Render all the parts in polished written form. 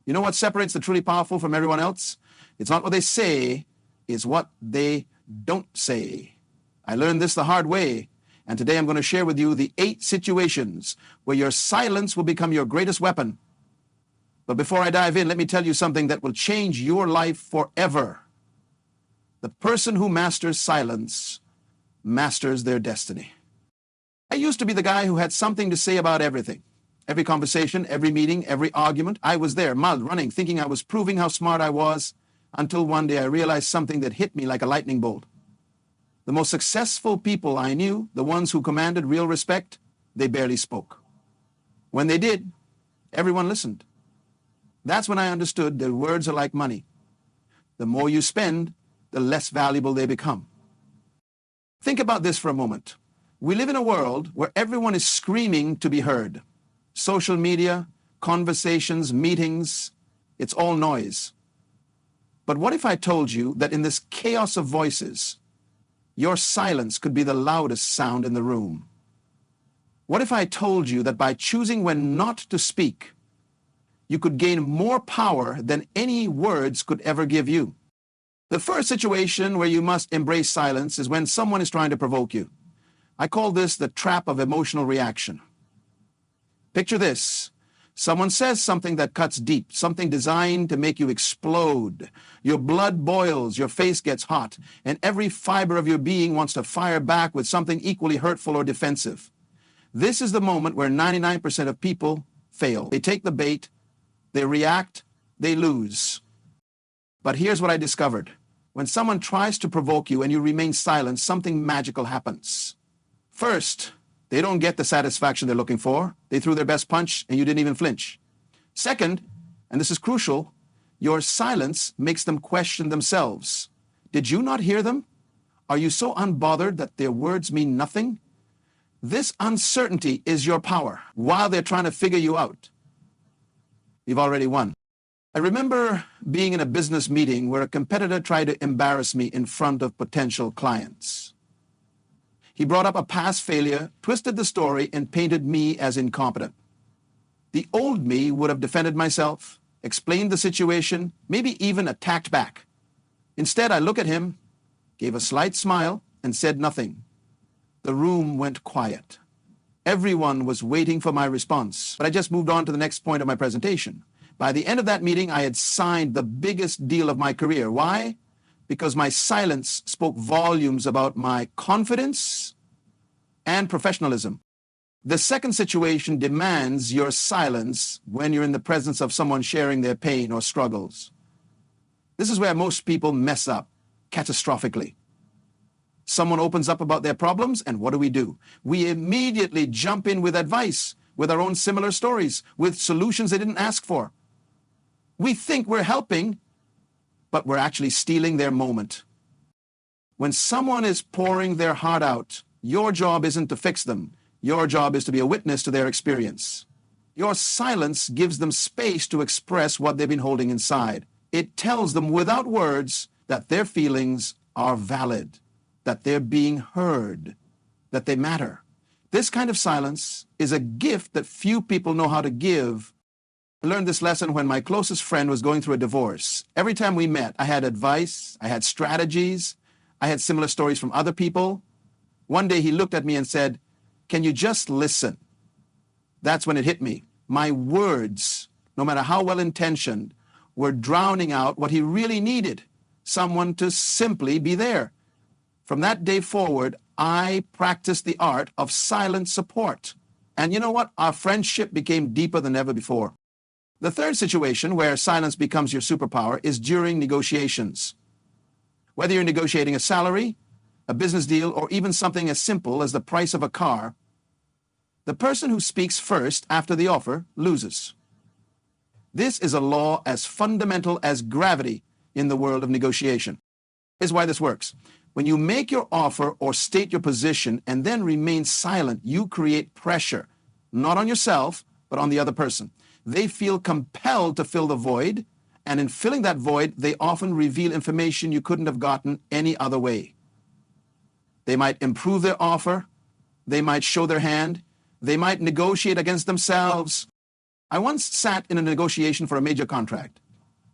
You know what separates the truly powerful from everyone else? It's not what they say, it's what they don't say. I learned this the hard way, and today I'm going to share with you the 8 situations where your silence will become your greatest weapon. But before I dive in, let me tell you something that will change your life forever. The person who masters silence masters their destiny. I used to be the guy who had something to say about everything. Every conversation, every meeting, every argument, I was there, mud running, thinking I was proving how smart I was, until one day I realized something that hit me like a lightning bolt. The most successful people I knew, the ones who commanded real respect, they barely spoke. When they did, everyone listened. That's when I understood that words are like money. The more you spend, the less valuable they become. Think about this for a moment. We live in a world where everyone is screaming to be heard. Social media, conversations, meetings, it's all noise. But what if I told you that in this chaos of voices, your silence could be the loudest sound in the room? What if I told you that by choosing when not to speak, you could gain more power than any words could ever give you? The first situation where you must embrace silence is when someone is trying to provoke you. I call this the trap of emotional reaction. Picture this. Someone says something that cuts deep, something designed to make you explode. Your blood boils, your face gets hot, and every fiber of your being wants to fire back with something equally hurtful or defensive. This is the moment where 99% of people fail. They take the bait, they react, they lose. But here's what I discovered. When someone tries to provoke you and you remain silent, something magical happens. First, they don't get the satisfaction they're looking for. They threw their best punch and you didn't even flinch. Second, and this is crucial, your silence makes them question themselves. Did you not hear them? Are you so unbothered that their words mean nothing? This uncertainty is your power while they're trying to figure you out. You've already won. I remember being in a business meeting where a competitor tried to embarrass me in front of potential clients. He brought up a past failure, twisted the story, and painted me as incompetent. The old me would have defended myself, explained the situation, maybe even attacked back. Instead, I looked at him, gave a slight smile, and said nothing. The room went quiet. Everyone was waiting for my response, but I just moved on to the next point of my presentation. By the end of that meeting, I had signed the biggest deal of my career. Why? Because my silence spoke volumes about my confidence and professionalism. The second situation demands your silence when you're in the presence of someone sharing their pain or struggles. This is where most people mess up catastrophically. Someone opens up about their problems, and what do? We immediately jump in with advice, with our own similar stories, with solutions they didn't ask for. We think we're helping, but we're actually stealing their moment. When someone is pouring their heart out, your job isn't to fix them. Your job is to be a witness to their experience. Your silence gives them space to express what they've been holding inside. It tells them without words that their feelings are valid, that they're being heard, that they matter. This kind of silence is a gift that few people know how to give. I learned this lesson when my closest friend was going through a divorce. Every time we met, I had advice, I had strategies, I had similar stories from other people. One day he looked at me and said, "Can you just listen?" That's when it hit me. My words, no matter how well-intentioned, were drowning out what he really needed, someone to simply be there. From that day forward, I practiced the art of silent support. And you know what? Our friendship became deeper than ever before. The third situation where silence becomes your superpower is during negotiations. Whether you're negotiating a salary, a business deal, or even something as simple as the price of a car, the person who speaks first after the offer loses. This is a law as fundamental as gravity in the world of negotiation. Here's why this works. When you make your offer or state your position and then remain silent, you create pressure, not on yourself, but on the other person. They feel compelled to fill the void, and in filling that void, they often reveal information you couldn't have gotten any other way. They might improve their offer, they might show their hand, they might negotiate against themselves, I once sat in a negotiation for a major contract.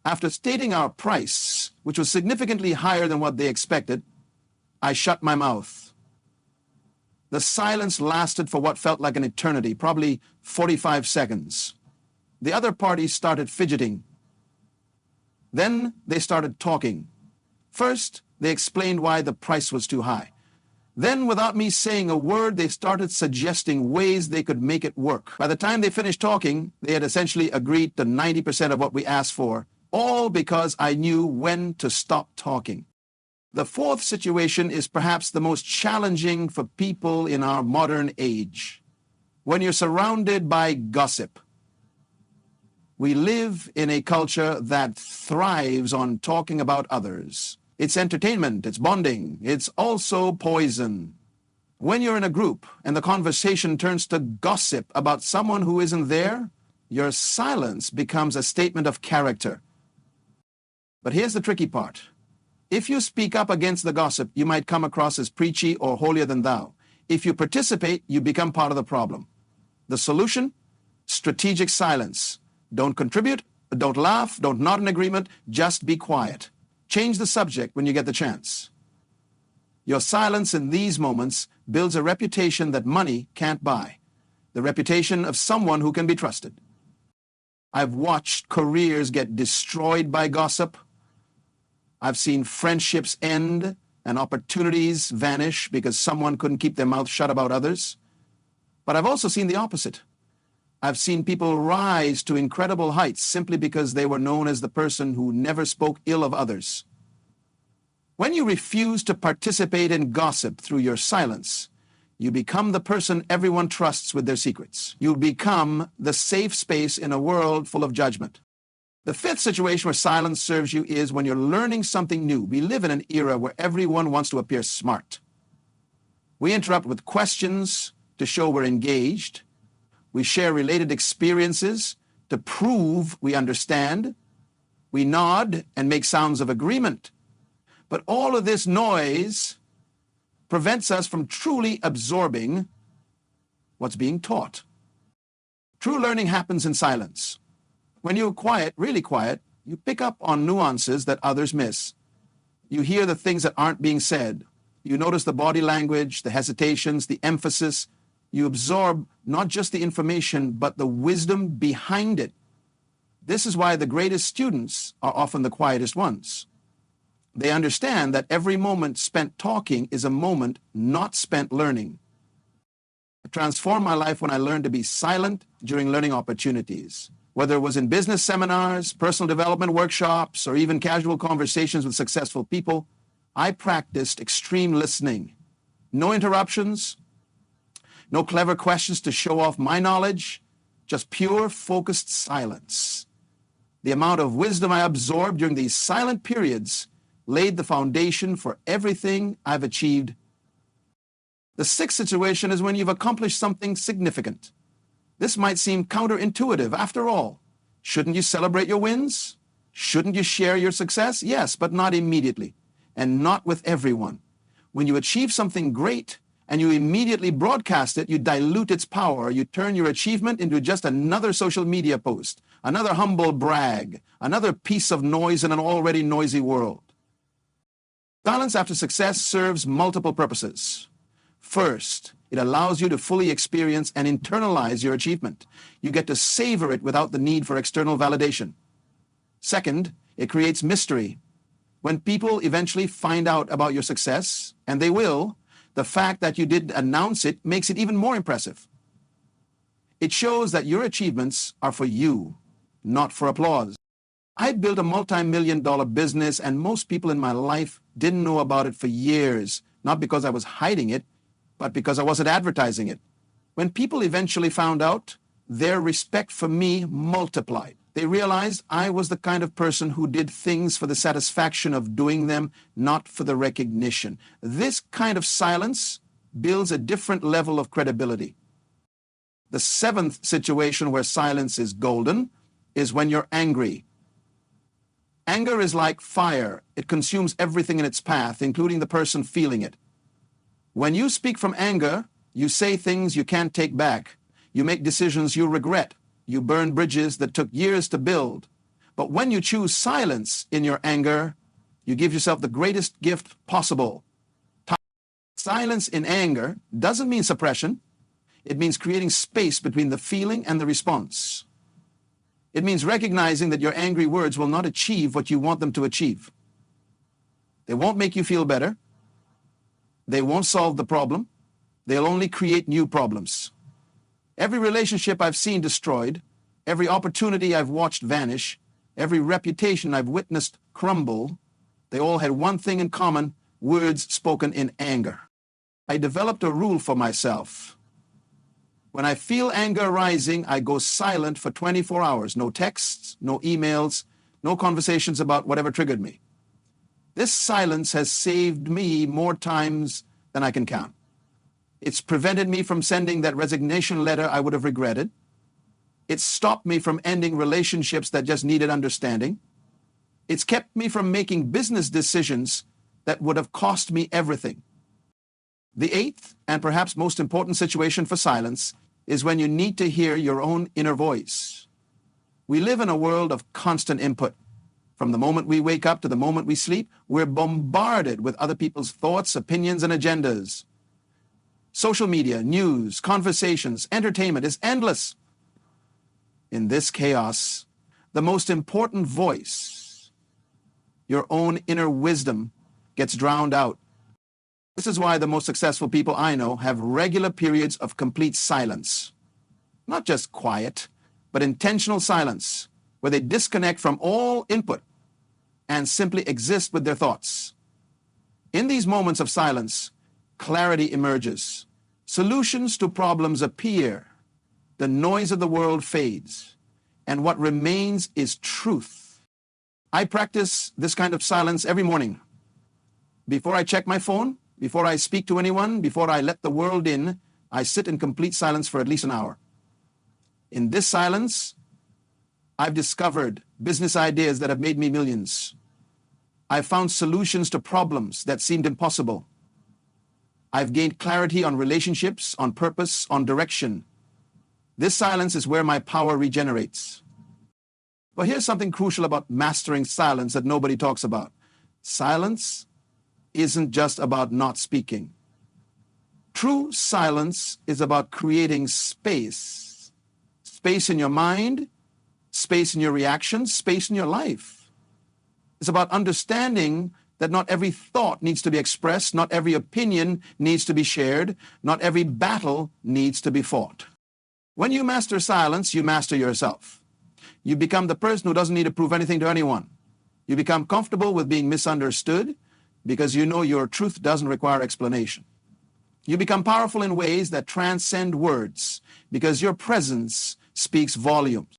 After stating our price, which was significantly higher than what they expected, I shut my mouth. The silence lasted for what felt like an eternity, probably 45 seconds. The other party started fidgeting. Then they started talking. First, they explained why the price was too high. Then, without me saying a word, they started suggesting ways they could make it work. By the time they finished talking, they had essentially agreed to 90% of what we asked for, all because I knew when to stop talking. The fourth situation is perhaps the most challenging for people in our modern age. When you're surrounded by gossip. We live in a culture that thrives on talking about others. It's entertainment, it's bonding, it's also poison. When you're in a group and the conversation turns to gossip about someone who isn't there, your silence becomes a statement of character. But here's the tricky part. If you speak up against the gossip, you might come across as preachy or holier than thou. If you participate, you become part of the problem. The solution? Strategic silence. Don't contribute, don't laugh, don't nod in agreement, just be quiet. Change the subject when you get the chance. Your silence in these moments builds a reputation that money can't buy, the reputation of someone who can be trusted. I've watched careers get destroyed by gossip. I've seen friendships end and opportunities vanish because someone couldn't keep their mouth shut about others. But I've also seen the opposite. I've seen people rise to incredible heights simply because they were known as the person who never spoke ill of others. When you refuse to participate in gossip through your silence, you become the person everyone trusts with their secrets. You become the safe space in a world full of judgment. The fifth situation where silence serves you is when you're learning something new. We live in an era where everyone wants to appear smart. We interrupt with questions to show we're engaged. We share related experiences to prove we understand. We nod and make sounds of agreement. But all of this noise prevents us from truly absorbing what's being taught. True learning happens in silence. When you're quiet, really quiet, you pick up on nuances that others miss. You hear the things that aren't being said. You notice the body language, the hesitations, the emphasis. You absorb not just the information, but the wisdom behind it. This is why the greatest students are often the quietest ones. They understand that every moment spent talking is a moment not spent learning. It transformed my life when I learned to be silent during learning opportunities. Whether it was in business seminars, personal development workshops, or even casual conversations with successful people, I practiced extreme listening. No interruptions, no clever questions to show off my knowledge, just pure, focused silence. The amount of wisdom I absorbed during these silent periods laid the foundation for everything I've achieved. The sixth situation is when you've accomplished something significant. This might seem counterintuitive. After all, shouldn't you celebrate your wins? Shouldn't you share your success? Yes, but not immediately, and not with everyone. When you achieve something great, and you immediately broadcast it, you dilute its power. You turn your achievement into just another social media post, another humble brag, another piece of noise in an already noisy world. Silence after success serves multiple purposes. First, it allows you to fully experience and internalize your achievement. You get to savor it without the need for external validation. Second, it creates mystery. When people eventually find out about your success, and they will, the fact that you didn't announce it makes it even more impressive. It shows that your achievements are for you, not for applause. I built a multi-million-dollar business, and most people in my life didn't know about it for years, not because I was hiding it, but because I wasn't advertising it. When people eventually found out, their respect for me multiplied. They realized I was the kind of person who did things for the satisfaction of doing them, not for the recognition. This kind of silence builds a different level of credibility. The seventh situation where silence is golden is when you're angry. Anger is like fire. It consumes everything in its path, including the person feeling it. When you speak from anger, you say things you can't take back. You make decisions you regret. You burn bridges that took years to build. But when you choose silence in your anger, you give yourself the greatest gift possible. Silence in anger doesn't mean suppression. It means creating space between the feeling and the response. It means recognizing that your angry words will not achieve what you want them to achieve. They won't make you feel better. They won't solve the problem. They'll only create new problems. Every relationship I've seen destroyed, every opportunity I've watched vanish, every reputation I've witnessed crumble, they all had one thing in common: words spoken in anger. I developed a rule for myself. When I feel anger rising, I go silent for 24 hours. No texts, no emails, no conversations about whatever triggered me. This silence has saved me more times than I can count. It's prevented me from sending that resignation letter I would have regretted. It's stopped me from ending relationships that just needed understanding. It's kept me from making business decisions that would have cost me everything. The eighth and perhaps most important situation for silence is when you need to hear your own inner voice. We live in a world of constant input. From the moment we wake up to the moment we sleep, we're bombarded with other people's thoughts, opinions, and agendas. Social media, news, conversations, entertainment is endless. In this chaos, the most important voice, your own inner wisdom, gets drowned out. This is why the most successful people I know have regular periods of complete silence. Not just quiet, but intentional silence, where they disconnect from all input and simply exist with their thoughts. In these moments of silence, clarity emerges. Solutions to problems appear. The noise of the world fades, and what remains is truth. I practice this kind of silence every morning. Before I check my phone, before I speak to anyone, before I let the world in, I sit in complete silence for at least an hour. In this silence, I've discovered business ideas that have made me millions. I've found solutions to problems that seemed impossible. I've gained clarity on relationships, on purpose, on direction. This silence is where my power regenerates. But here's something crucial about mastering silence that nobody talks about. Silence isn't just about not speaking. True silence is about creating space. Space in your mind, space in your reactions, space in your life. It's about understanding that not every thought needs to be expressed, not every opinion needs to be shared, not every battle needs to be fought. When you master silence, you master yourself. You become the person who doesn't need to prove anything to anyone. You become comfortable with being misunderstood because you know your truth doesn't require explanation. You become powerful in ways that transcend words because your presence speaks volumes.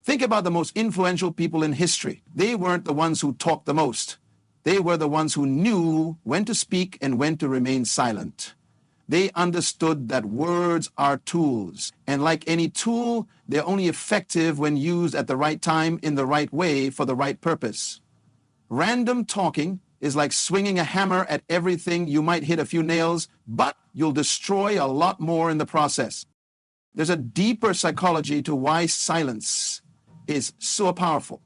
Think about the most influential people in history. They weren't the ones who talked the most. They were the ones who knew when to speak and when to remain silent. They understood that words are tools, and like any tool, they're only effective when used at the right time in the right way for the right purpose. Random talking is like swinging a hammer at everything. You might hit a few nails, but you'll destroy a lot more in the process. There's a deeper psychology to why silence is so powerful.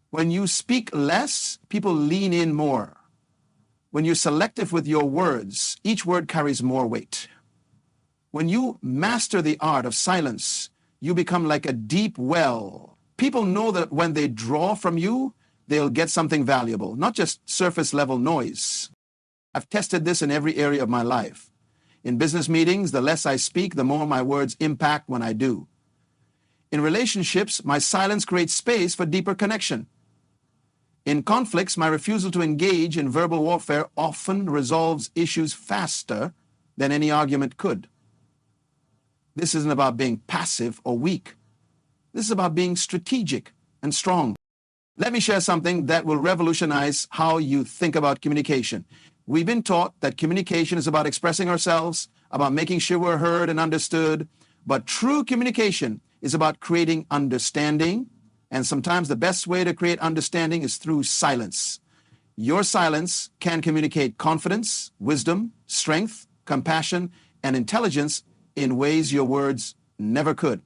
When you speak less, people lean in more. When you're selective with your words, each word carries more weight. When you master the art of silence, you become like a deep well. People know that when they draw from you, they'll get something valuable, not just surface-level noise. I've tested this in every area of my life. In business meetings, the less I speak, the more my words impact when I do. In relationships, my silence creates space for deeper connection. In conflicts, my refusal to engage in verbal warfare often resolves issues faster than any argument could. This isn't about being passive or weak. This is about being strategic and strong. Let me share something that will revolutionize how you think about communication. We've been taught that communication is about expressing ourselves, about making sure we're heard and understood, but true communication is about creating understanding, and sometimes the best way to create understanding is through silence. Your silence can communicate confidence, wisdom, strength, compassion, and intelligence in ways your words never could.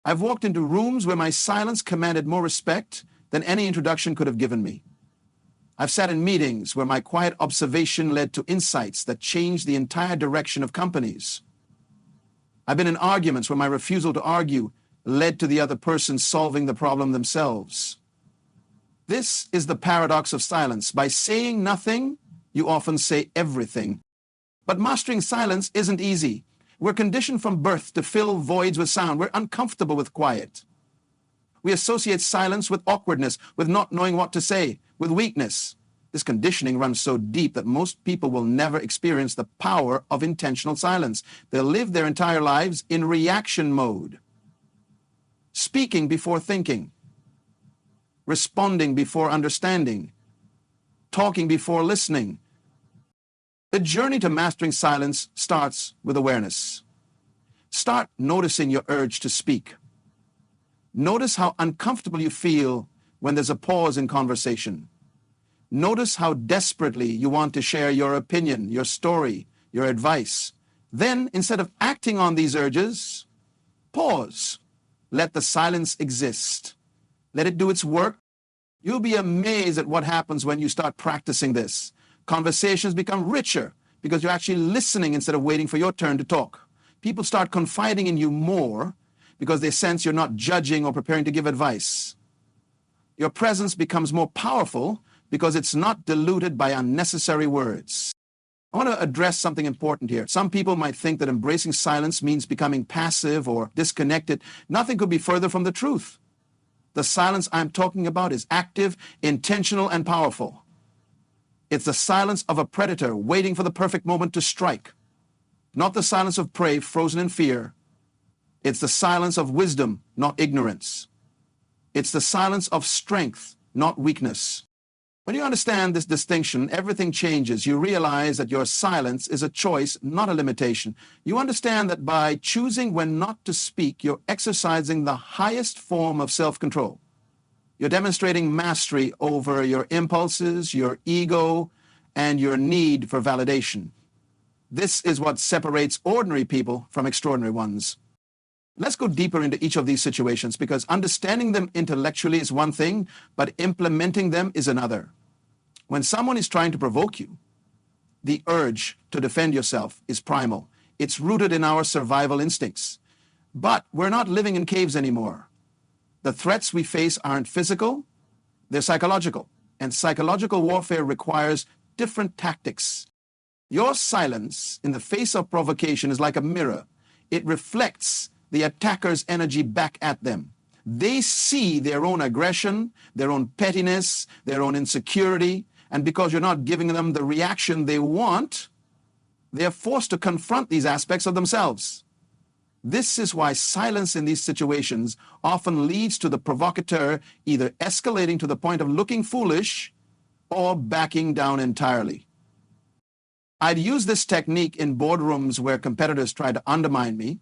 I've walked into rooms where my silence commanded more respect than any introduction could have given me. I've sat in meetings where my quiet observation led to insights that changed the entire direction of companies. I've been in arguments where my refusal to argue led to the other person solving the problem themselves. This is the paradox of silence. By saying nothing, you often say everything. But mastering silence isn't easy. We're conditioned from birth to fill voids with sound. We're uncomfortable with quiet. We associate silence with awkwardness, with not knowing what to say, with weakness. This conditioning runs so deep that most people will never experience the power of intentional silence. They'll live their entire lives in reaction mode. Speaking before thinking. Responding before understanding. Talking before listening. The journey to mastering silence starts with awareness. Start noticing your urge to speak. Notice how uncomfortable you feel when there's a pause in conversation. Notice how desperately you want to share your opinion, your story, your advice. Then, instead of acting on these urges, pause. Let the silence exist. Let it do its work. You'll be amazed at what happens when you start practicing this. Conversations become richer because you're actually listening instead of waiting for your turn to talk. People start confiding in you more because they sense you're not judging or preparing to give advice. Your presence becomes more powerful because it's not diluted by unnecessary words. I want to address something important here. Some people might think that embracing silence means becoming passive or disconnected. Nothing could be further from the truth. The silence I'm talking about is active, intentional, and powerful. It's the silence of a predator waiting for the perfect moment to strike. Not the silence of prey frozen in fear. It's the silence of wisdom, not ignorance. It's the silence of strength, not weakness. When you understand this distinction, everything changes. You realize that your silence is a choice, not a limitation. You understand that by choosing when not to speak, you're exercising the highest form of self-control. You're demonstrating mastery over your impulses, your ego, and your need for validation. This is what separates ordinary people from extraordinary ones. Let's go deeper into each of these situations because understanding them intellectually is one thing, but implementing them is another. When someone is trying to provoke you, the urge to defend yourself is primal. It's rooted in our survival instincts. But we're not living in caves anymore. The threats we face aren't physical, they're psychological. And psychological warfare requires different tactics. Your silence in the face of provocation is like a mirror. It reflects the attacker's energy back at them. They see their own aggression, their own pettiness, their own insecurity, and because you're not giving them the reaction they want, they're forced to confront these aspects of themselves. This is why silence in these situations often leads to the provocateur either escalating to the point of looking foolish or backing down entirely. I'd use this technique in boardrooms where competitors try to undermine me.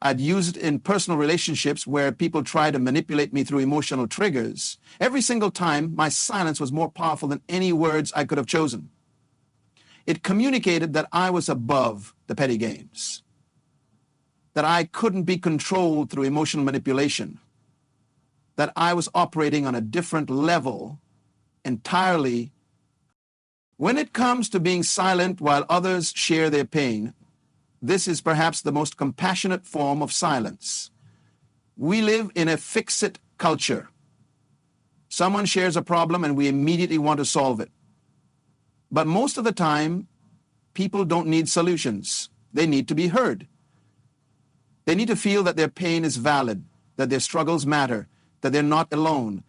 I'd use it in personal relationships where people try to manipulate me through emotional triggers. Every single time, my silence was more powerful than any words I could have chosen. It communicated that I was above the petty games, that I couldn't be controlled through emotional manipulation, that I was operating on a different level entirely. When it comes to being silent while others share their pain, this is perhaps the most compassionate form of silence. We live in a fix-it culture. Someone shares a problem and we immediately want to solve it. But most of the time, people don't need solutions. They need to be heard. They need to feel that their pain is valid, that their struggles matter, that they're not alone.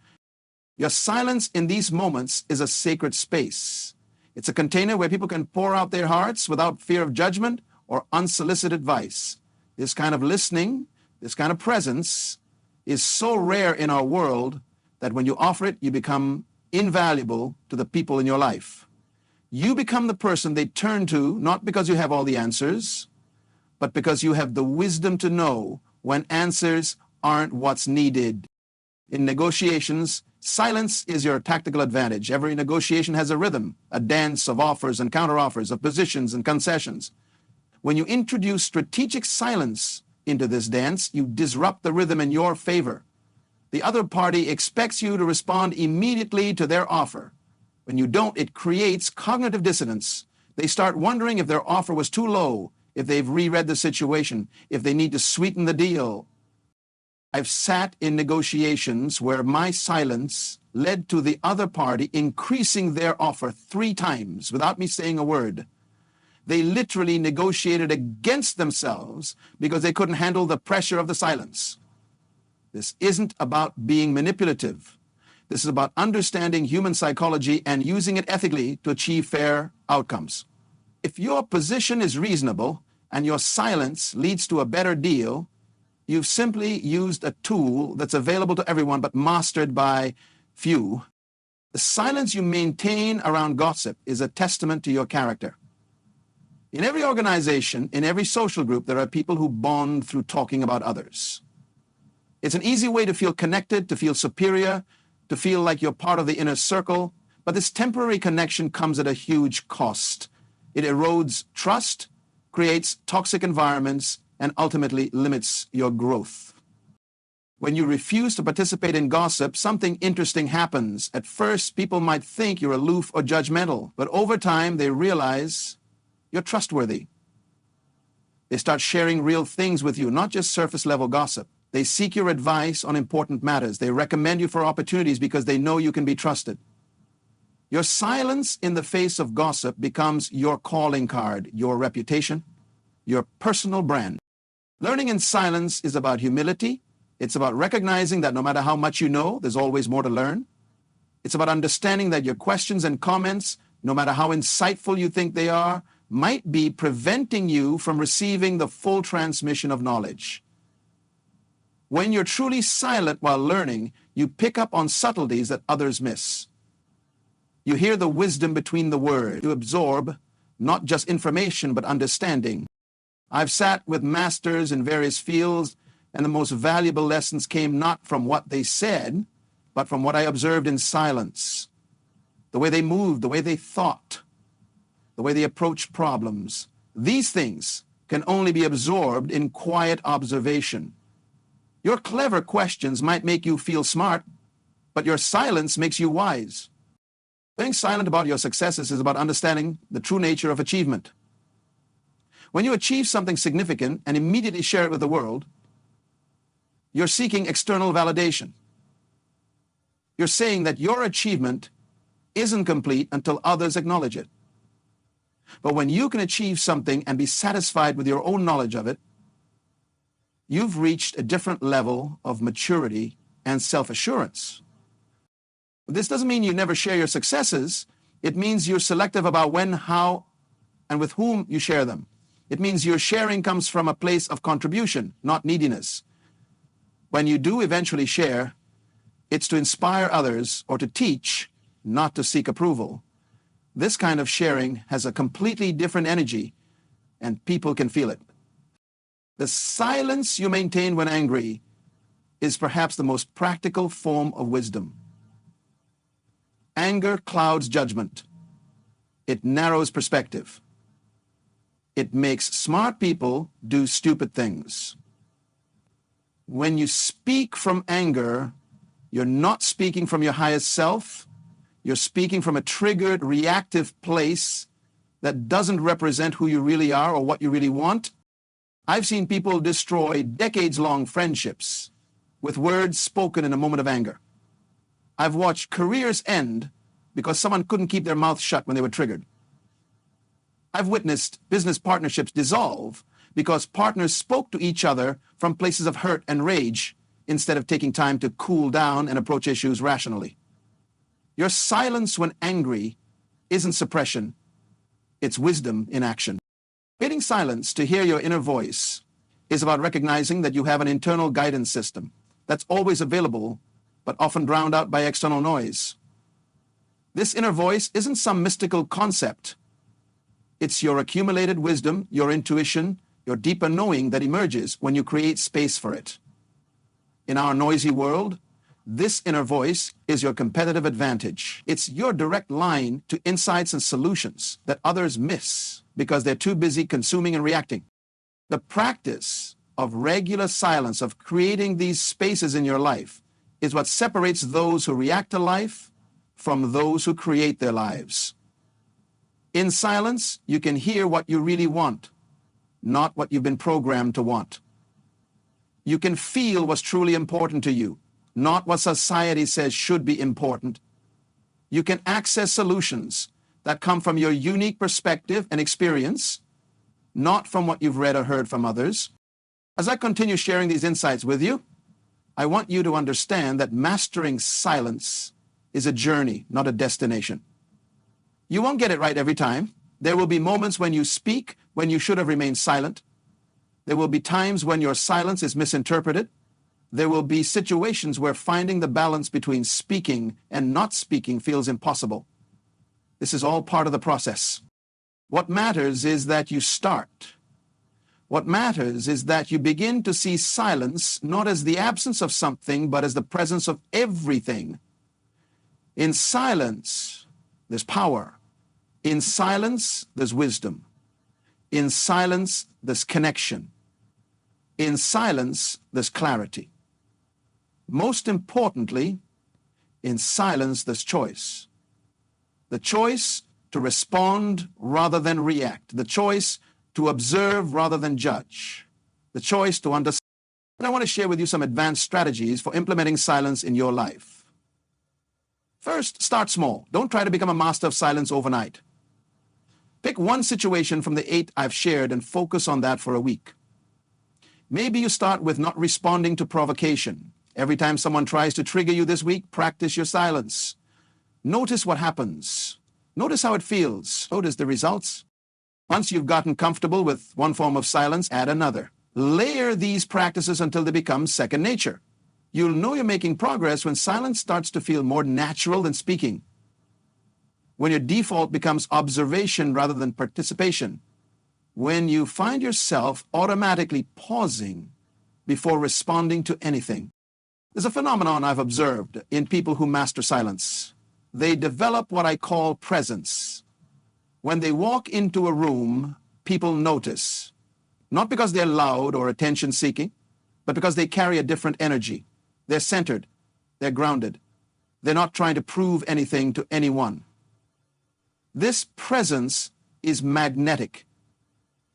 Your silence in these moments is a sacred space. It's a container where people can pour out their hearts without fear of judgment or unsolicited advice. This kind of listening, this kind of presence is so rare in our world that when you offer it, you become invaluable to the people in your life. You become the person they turn to, not because you have all the answers, but because you have the wisdom to know when answers aren't what's needed. In negotiations, silence is your tactical advantage. Every negotiation has a rhythm, a dance of offers and counteroffers, of positions and concessions. When you introduce strategic silence into this dance, you disrupt the rhythm in your favor. The other party expects you to respond immediately to their offer. When you don't, it creates cognitive dissonance. They start wondering if their offer was too low, if they've reread the situation, if they need to sweeten the deal. I've sat in negotiations where my silence led to the other party increasing their offer 3 times without me saying a word. They literally negotiated against themselves because they couldn't handle the pressure of the silence. This isn't about being manipulative. This is about understanding human psychology and using it ethically to achieve fair outcomes. If your position is reasonable and your silence leads to a better deal, you've simply used a tool that's available to everyone but mastered by few. The silence you maintain around gossip is a testament to your character. In every organization, in every social group, there are people who bond through talking about others. It's an easy way to feel connected, to feel superior, to feel like you're part of the inner circle, but this temporary connection comes at a huge cost. It erodes trust, creates toxic environments, and ultimately limits your growth. When you refuse to participate in gossip, something interesting happens. At first, people might think you're aloof or judgmental, but over time, they realize you're trustworthy. They start sharing real things with you, not just surface-level gossip. They seek your advice on important matters. They recommend you for opportunities because they know you can be trusted. Your silence in the face of gossip becomes your calling card, your reputation, your personal brand. Learning in silence is about humility. It's about recognizing that no matter how much you know, there's always more to learn. It's about understanding that your questions and comments, no matter how insightful you think they are, might be preventing you from receiving the full transmission of knowledge. When you're truly silent while learning, you pick up on subtleties that others miss. You hear the wisdom between the words. You absorb not just information, but understanding. I've sat with masters in various fields, and the most valuable lessons came not from what they said, but from what I observed in silence. The way they moved, the way they thought, the way they approached problems. These things can only be absorbed in quiet observation. Your clever questions might make you feel smart, but your silence makes you wise. Being silent about your successes is about understanding the true nature of achievement. When you achieve something significant and immediately share it with the world, you're seeking external validation. You're saying that your achievement isn't complete until others acknowledge it. But when you can achieve something and be satisfied with your own knowledge of it, you've reached a different level of maturity and self-assurance. This doesn't mean you never share your successes. It means you're selective about when, how, and with whom you share them. It means your sharing comes from a place of contribution, not neediness. When you do eventually share, it's to inspire others or to teach, not to seek approval. This kind of sharing has a completely different energy, and people can feel it. The silence you maintain when angry is perhaps the most practical form of wisdom. Anger clouds judgment. It narrows perspective. It makes smart people do stupid things. When you speak from anger, you're not speaking from your highest self. You're speaking from a triggered, reactive place that doesn't represent who you really are or what you really want. I've seen people destroy decades-long friendships with words spoken in a moment of anger. I've watched careers end because someone couldn't keep their mouth shut when they were triggered. I've witnessed business partnerships dissolve because partners spoke to each other from places of hurt and rage instead of taking time to cool down and approach issues rationally. Your silence when angry isn't suppression, it's wisdom in action. Creating silence to hear your inner voice is about recognizing that you have an internal guidance system that's always available, but often drowned out by external noise. This inner voice isn't some mystical concept. It's your accumulated wisdom, your intuition, your deeper knowing that emerges when you create space for it. In our noisy world, this inner voice is your competitive advantage. It's your direct line to insights and solutions that others miss because they're too busy consuming and reacting. The practice of regular silence, of creating these spaces in your life, is what separates those who react to life from those who create their lives. In silence, you can hear what you really want, not what you've been programmed to want. You can feel what's truly important to you, not what society says should be important. You can access solutions that come from your unique perspective and experience, not from what you've read or heard from others. As I continue sharing these insights with you, I want you to understand that mastering silence is a journey, not a destination. You won't get it right every time. There will be moments when you speak when you should have remained silent. There will be times when your silence is misinterpreted. There will be situations where finding the balance between speaking and not speaking feels impossible. This is all part of the process. What matters is that you start. What matters is that you begin to see silence not as the absence of something, but as the presence of everything. In silence, there's power. In silence, there's wisdom. In silence, there's connection. In silence, there's clarity. Most importantly, in silence, there's choice. The choice to respond rather than react. The choice to observe rather than judge. The choice to understand. And I want to share with you some advanced strategies for implementing silence in your life. First, start small. Don't try to become a master of silence overnight. Pick one situation from the 8 I've shared and focus on that for a week. Maybe you start with not responding to provocation. Every time someone tries to trigger you this week, practice your silence. Notice what happens. Notice how it feels. Notice the results. Once you've gotten comfortable with one form of silence, add another. Layer these practices until they become second nature. You'll know you're making progress when silence starts to feel more natural than speaking. When your default becomes observation rather than participation. When you find yourself automatically pausing before responding to anything. There's a phenomenon I've observed in people who master silence. They develop what I call presence. When they walk into a room, people notice. Not because they're loud or attention-seeking, but because they carry a different energy. They're centered. They're grounded. They're not trying to prove anything to anyone. This presence is magnetic.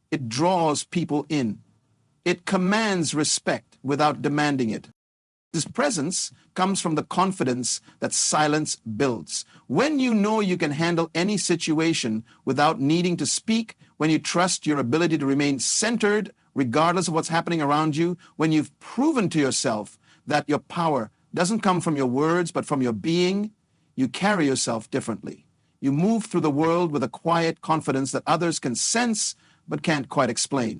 It draws people in. It commands respect without demanding it. This presence comes from the confidence that silence builds. When you know you can handle any situation without needing to speak, when you trust your ability to remain centered regardless of what's happening around you, when you've proven to yourself that your power doesn't come from your words but from your being, you carry yourself differently. You move through the world with a quiet confidence that others can sense but can't quite explain.